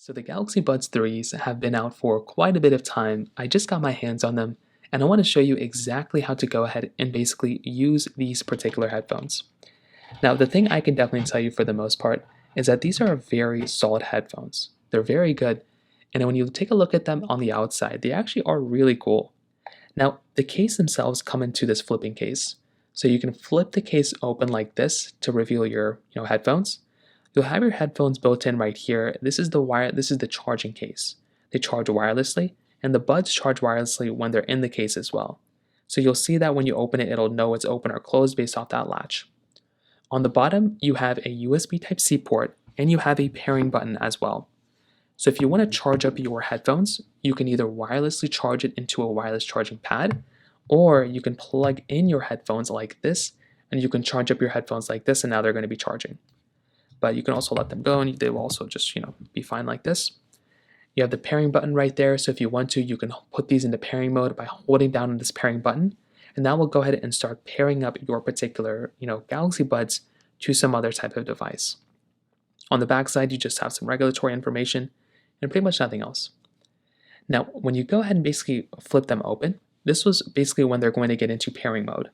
So the Galaxy Buds 3s have been out for quite a bit of time. I just got my hands on them and I want to show you exactly how to go ahead and basically use these particular headphones. Now the thing I can definitely tell you for the most part is that these are very solid headphones. They're very good, and when you take a look at them on the outside, they actually are really cool. Now the case themselves come into this flipping case. So you can flip the case open like this to reveal your headphones. You'll have your headphones built in right here. This is the charging case. They charge wirelessly, and the buds charge wirelessly when they're in the case as well. So you'll see that when you open it, it'll know it's open or closed based off that latch. On the bottom, you have a USB Type-C port, and you have a pairing button as well. So if you want to charge up your headphones, you can either wirelessly charge it into a wireless charging pad, or you can plug in your headphones like this, and you can charge up your headphones like this, and now they're going to be charging. But you can also let them go and they will also just, be fine like this. You have the pairing button right there. So if you want to, you can put these into pairing mode by holding down on this pairing button, and that will go ahead and start pairing up your particular, Galaxy Buds to some other type of device. On the back side, you just have some regulatory information and pretty much nothing else. Now, when you go ahead and basically flip them open, this was basically when they're going to get into pairing mode.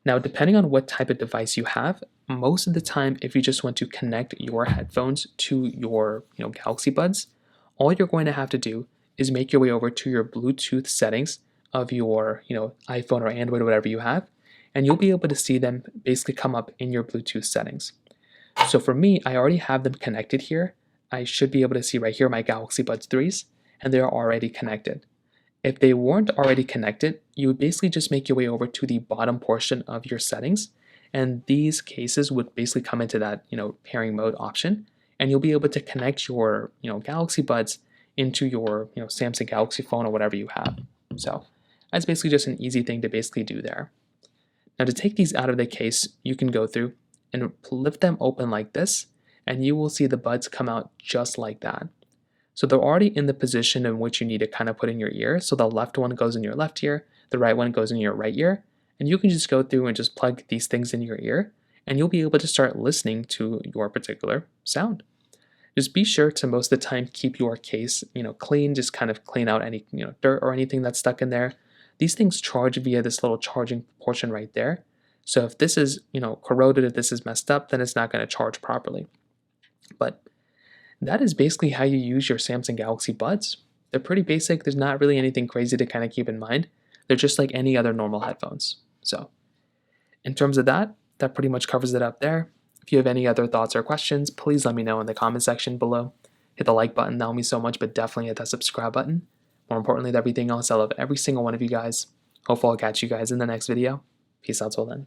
Now, depending on what type of device you have, most of the time, if you just want to connect your headphones to your Galaxy Buds, all you're going to have to do is make your way over to your Bluetooth settings of your iPhone or Android or whatever you have, and you'll be able to see them basically come up in your Bluetooth settings. So for me, I already have them connected here. I should be able to see right here my Galaxy Buds 3s, and they're already connected. If they weren't already connected, you would basically just make your way over to the bottom portion of your settings, and these cases would basically come into that pairing mode option, and you'll be able to connect your Galaxy Buds into your Samsung Galaxy phone or whatever you have. So that's basically just an easy thing to basically do there. Now to take these out of the case, you can go through and lift them open like this, and you will see the buds come out just like that. So they're already in the position in which you need to kind of put in your ear. So the left one goes in your left ear, the right one goes in your right ear, and you can just go through and just plug these things in your ear, and you'll be able to start listening to your particular sound. Just be sure to most of the time keep your case, clean. Just kind of clean out any dirt or anything that's stuck in there. These things charge via this little charging portion right there. So if this is corroded, if this is messed up, then it's not going to charge properly. But that is basically how you use your Samsung Galaxy Buds. They're pretty basic. There's not really anything crazy to kind of keep in mind. They're just like any other normal headphones. So in terms of that pretty much covers it up there. If you have any other thoughts or questions, please let me know in the comment section below. Hit the like button, that will mean so much, but definitely hit that subscribe button. More importantly than everything else, I love every single one of you guys. Hopefully I'll catch you guys in the next video. Peace out till then.